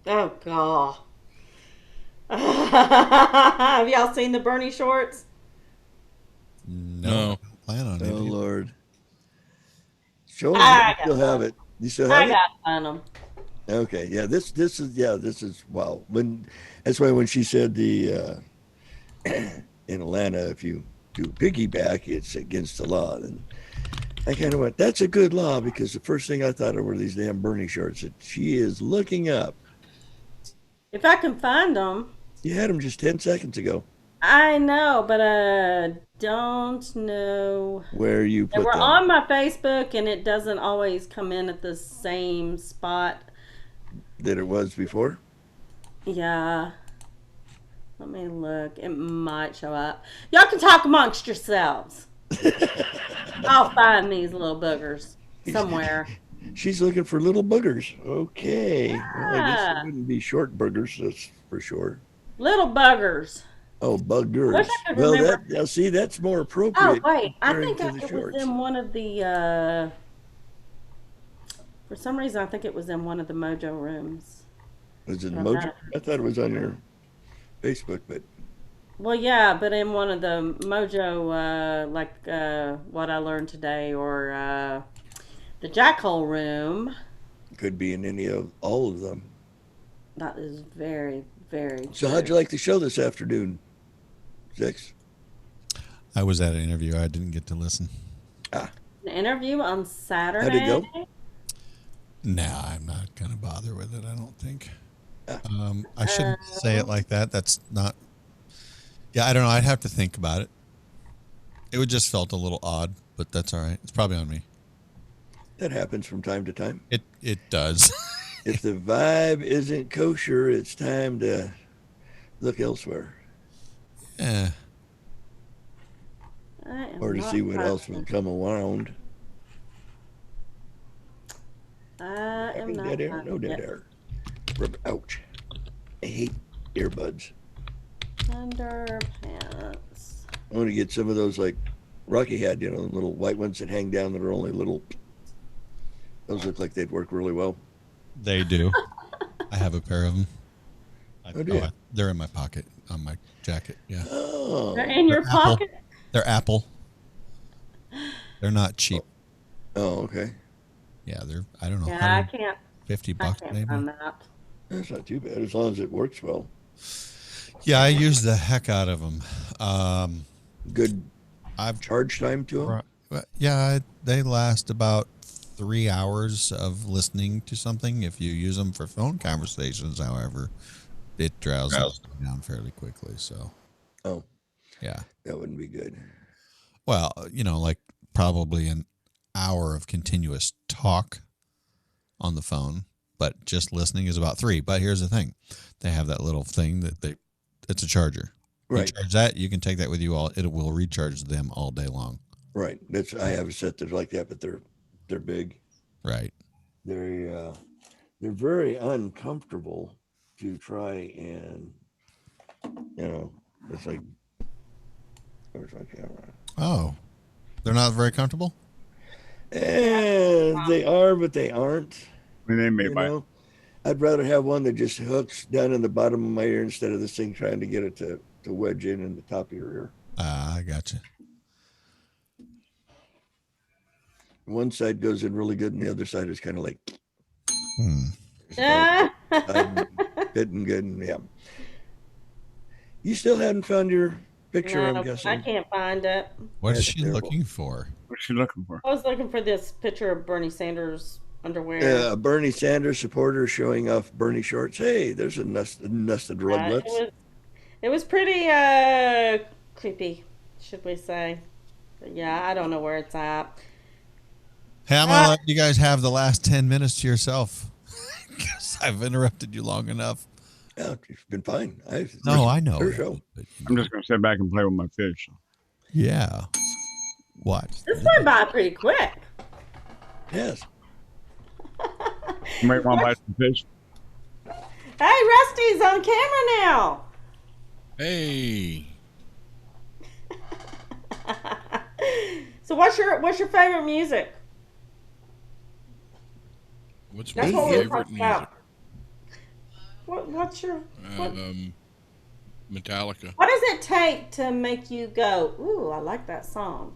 Oh God. Have y'all seen the Bernie shorts? No. I don't plan on Oh it. Lord. Show I them. You still got have it. You still I have it. got on them. Okay. Yeah. This is wow. That's why when she said the in Atlanta, if you do piggyback, it's against the law. And I kind of went, that's a good law, because the first thing I thought of were these damn Bernie shorts that she is looking up. If I can find them, You had them just 10 seconds ago. I know, but I don't know. Where you They put were them. on my Facebook, and it doesn't always come in at the same spot. That it was before. Yeah. Let me look. It might show up. Y'all can talk amongst yourselves. I'll find these little boogers somewhere. She's looking for little boogers. Okay. Well, I guess Yeah. it wouldn't be short boogers, that's for sure. Little buggers. Oh, buggers. Wish I could Well, remember. now see, that's more Oh, appropriate. wait. I comparing think to it the was shorts. in one of the, for some reason, I think it was in one of the Mojo rooms. Was it I'm Mojo? not- I thought it was on your Facebook, but Well, yeah, but in one of the Mojo, What I Learned Today, or the Jackhole room. could be in any of all of them. That is very, very So, true. how'd you like the show this afternoon? 6? I was at an interview. I didn't get to listen. An interview on Saturday. How'd it go? Nah, I'm not going to bother with it, I don't think. I shouldn't say it like that. That's not. Yeah, I don't know. I'd have to think about it. It would just felt a little odd, but that's all right. It's probably on me. That happens from time to time. It does. If the vibe isn't kosher, it's time to look elsewhere Yeah. I am or to not see what else finding- will come around. I am not Dead air? finding No dead it. air. Ouch. I hate earbuds. Underpants. I want to get some of those like Rocky had, the little white ones that hang down that are only little. Those look like they'd work really well. They do. I have a pair of them. Oh, do you? They're in my pocket on my jacket. Yeah. Oh. They're in your They're Apple. pocket. They're Apple. They're not cheap. Oh, okay. Yeah, they're, I don't know, Yeah, I 150 can't. bucks I can't maybe. find that. That's not too bad as long as it works well. Yeah, I use the heck out of them. Good I've charge time to them. Yeah, they last about 3 hours of listening to something. If you use them for phone conversations, however, it drowses down fairly quickly. So, Oh, yeah. that wouldn't be good. Well, like probably an hour of continuous talk on the phone, but just listening is about 3. But here's the thing. They have that little thing it's a charger. Right. You charge that, you can take that with you all. It will recharge them all day long. Right. I have a set that's like that, but they're big. Right. They're very uncomfortable to try and it's like where's my camera? Oh, they're not very comfortable? They are, but they aren't. They may buy. I'd rather have one that just hooks down in the bottom of my ear instead of this thing trying to get it to wedge in the top of your ear. I gotcha. One side goes in really good, and the other side is kind of like Ah. fitting good. And, yeah. You still hadn't found your picture, I'm No, guessing. I can't find it. What is That's she terrible. looking for? What's she looking for? I was looking for this picture of Bernie Sanders underwear. A Bernie Sanders supporter showing off Bernie shorts. Hey, there's a nested ruglets. It was pretty creepy, should we say? Yeah, I don't know where it's at. Hey, I'm gonna let you guys have the last 10 minutes to yourself because I've interrupted you long enough. Yeah, it's been fine. No, I know. Their show. But, I'm just going to sit back and play with my fish. yeah. Watch. This went by pretty quick. Yes. You might want to buy some fish. Hey, Rusty's on camera now. Hey, So what's your favorite music? what's my That's what we're favorite talking music? about. What's your what, Metallica. what does it take to make you go, ooh, I like that song?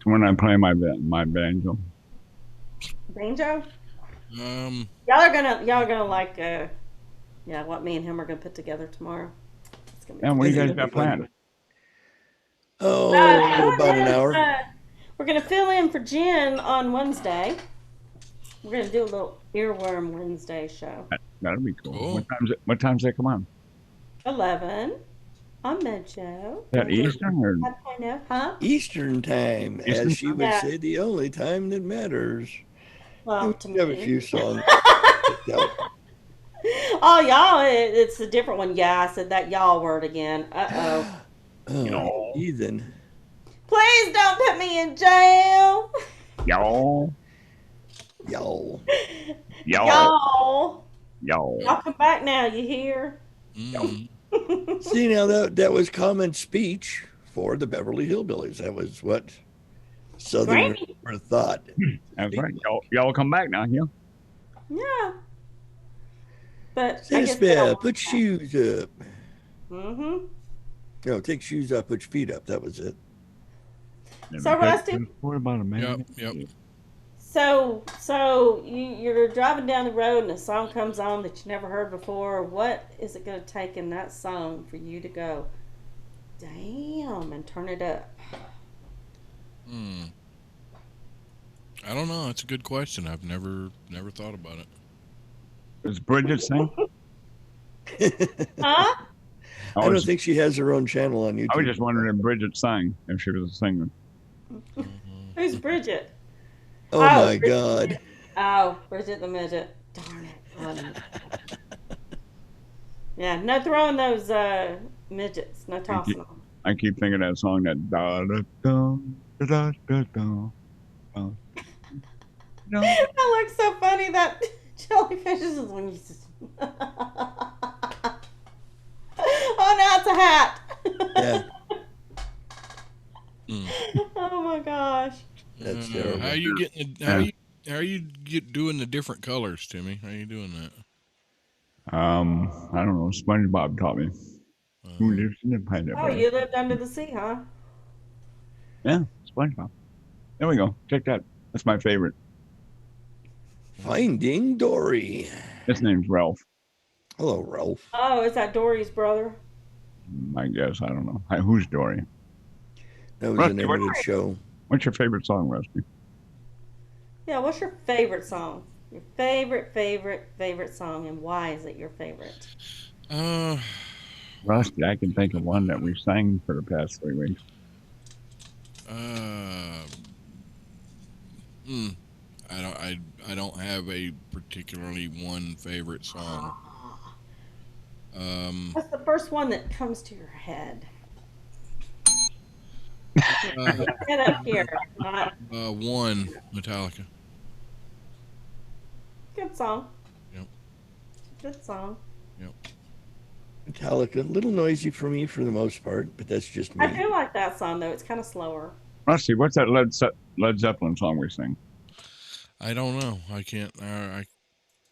When I play my banjo. Banjo? Um, Y'all are gonna like yeah, what me and him are gonna put together tomorrow. It's gonna be Yeah, what do you I guys think got it'll be fun. planned? Oh, about an hour. We're gonna fill in for Jen on Wednesday. We're gonna do a little Earworm Wednesday show. That'll be cool. Cool. What time's that come on? 11 on Mojo. Is that Eastern or? I know, huh? Eastern time, Eastern as she would Yeah. say, the only time that matters. Well, to We have a me. few songs. Yeah. Oh, y'all, it's a different one. Yeah, I said that y'all word again. Uh-oh. Oh, No. heathen. Please don't put me in jail. Y'all. Y'all. Y'all. Y'all. Y'all come back now, you hear? See, now that was common speech for the Beverly Hillbillies. That was what Southerners Great. thought. That's right. Y'all come back now, yeah? Yeah. But I Say, guess they Smith, don't put shoes up. Mm-hmm. No, take shoes off, put your feet up. That was it. So, Rusty? What about a man? Yep. So you're driving down the road and a song comes on that you never heard before. What is it going to take in that song for you to go, damn, and turn it up? I don't know. It's a good question. I've never thought about it. Does Bridget sing? Huh? I don't think she has her own channel on YouTube. I was just wondering if Bridget sang, if she was a singer. Who's Bridget? Oh my Bridget. God. Oh, Bridget the midget. Darn it. Yeah, no throwing those midgets. No tossing them. I keep thinking that song that da da da da da da. No. That looks so funny. That jellyfish is when you just. Oh, now it's a hat. Yeah, Oh my gosh. that's terrible. How you getting? How you doing the different colors, Timmy? How you doing that? I don't know. SpongeBob taught me. Who lives in the pineapple? Oh, you lived under the sea, huh? Yeah, SpongeBob. There we go. Check that. That's my favorite. Finding Dory. His name's Ralph. Hello, Ralph. Oh, is that Dory's brother? I guess. I don't know. Hi, who's Dory? That was Rusty, an animated show. What's your favorite song, Rusty? Yeah, what's your favorite song? Your favorite song, and why is it your favorite? Rusty, I can think of one that we sang for the past 3 weeks. I don't have a particularly one favorite song. What's the first one that comes to your head? Get up here. Not One Metallica. good song. Yep. Good song. Metallica, a little noisy for me for the most part, but that's just me. I do like that song though. It's kind of slower. Rusty, what's that Led Zeppelin song we sing? I don't know. I can't. I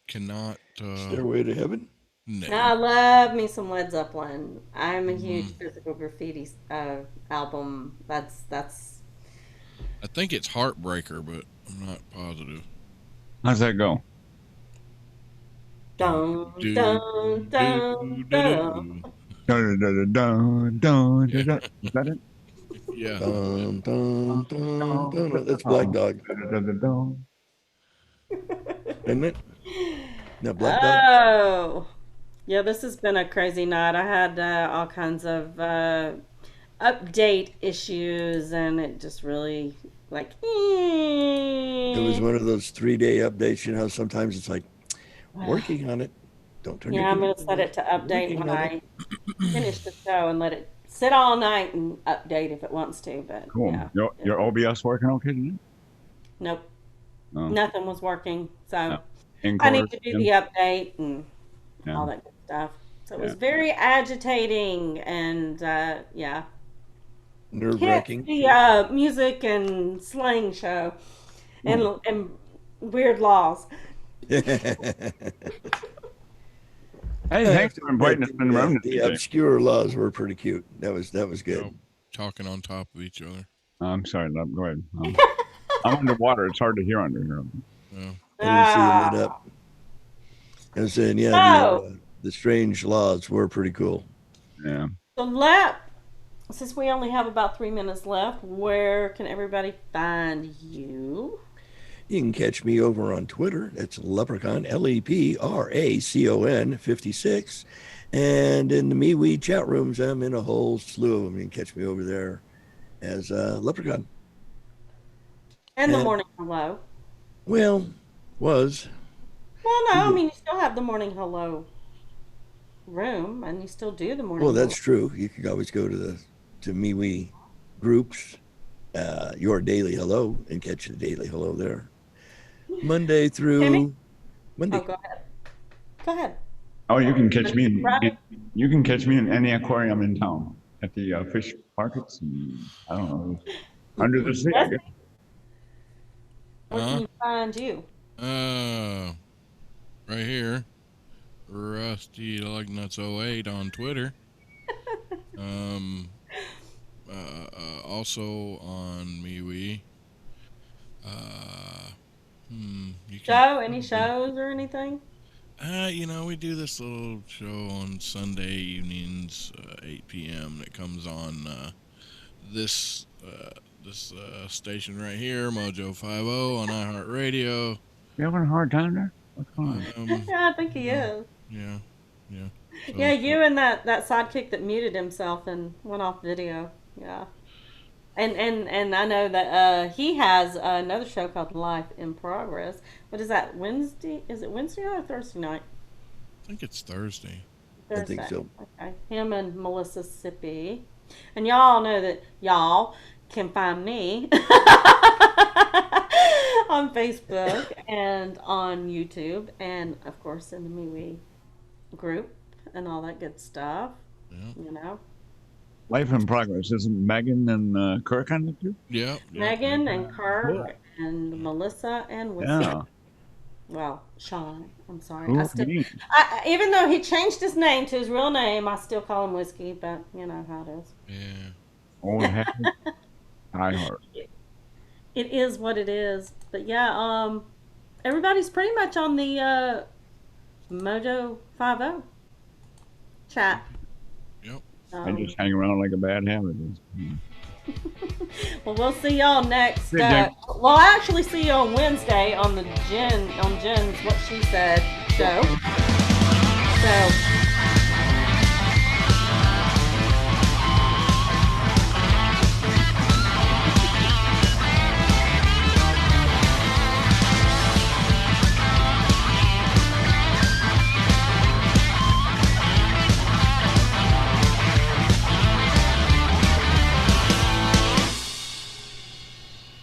cannot. Stairway to Heaven. No. I love me some Led Zeppelin. I'm a huge Physical Graffiti album. That's I think it's Heartbreaker, but I'm not positive. How's that go? dun Do, dun dun dun. Dun, dun, dun, dun, dun, dun. Is that it? Yeah. Dun, dun, dun, dun. That's Black Dog, Dun, dun, dun, dun. isn't it? No, Black Dog. Oh, yeah. This has been a crazy night. I had all kinds of update issues, and it just really like. It was one of those 3-day updates. You know, sometimes it's like working on it. Don't turn Yeah, your I'm gonna computer set it to off. update Working when on I it. finish the show and let it sit all night and update if it wants to. But Cool. yeah, Your OBS working okay tonight? nope, No. nothing was working. So No. I need Encore. to do the update and Yeah. all that good stuff. So it was Yeah. very agitating and yeah. Nerve Hence wracking. the music and slang show and weird laws. Hey, thanks for inviting us in the room The today. obscure laws were pretty cute. That was good. know, talking on top of each other. I'm sorry, Love. Go ahead. I'm underwater. It's hard to hear under here. Yeah. I didn't see it lit Ah. up. I was saying, yeah, So, the strange laws were pretty cool. Yeah. since we only have about 3 minutes left, where can everybody find you? You can catch me over on Twitter. It's Leprechaun, LEPRACON 56. And in the MeWe chat rooms, I'm in a whole slew of them. You can catch me over there as Leprechaun. And the And- morning hello. Well, was. Well, no, I mean you still have the morning hello room, and you still do the morning. Well, that's true. You could always go to MeWe groups, your daily hello, and catch the daily hello there. Monday through Timmy? Monday. Oh, go ahead. Go ahead. Oh, you can catch me. Right. You can catch me in any aquarium in town at the fish markets. And, I don't know, under the sea. I guess. Where Huh? can you find you? Right here, Rusty Lugnuts 08 on Twitter. Also on MeWe. You Show? Any shows or anything? we do this little show on Sunday evenings, 8 p.m. that comes on this station right here, Mojo 50 on iHeartRadio. You having a hard time there? What's going on? Yeah, I think he is. Yeah. So, Yeah, you and that sidekick that muted himself and went off video. Yeah. And I know that he has another show called Life in Progress. What is that, Wednesday? Is it Wednesday or Thursday night? I think it's Thursday. I think so. Okay. Him and Melissa Sippy. And y'all know that y'all can find me on Facebook and on YouTube and, of course, in the MeWe group and all that good stuff. Yeah. You know? Life in Progress. Isn't Megan and Kirk on it too? Yeah. Megan and Kirk Cool. and Melissa and Whiskey. Yeah. Well, Sean. I'm sorry. Cool. Even though he changed his name to his real name, I still call him Whiskey, but you know how it is. Yeah. Old happy. iHeart. It is what it is. But yeah, everybody's pretty much on the Mojo 50 chat. Yep. I just hang around like a bad habit. Well, we'll see y'all next. Hey, Jack. Well, I actually see you on Wednesday on the Jen's What She Said show. So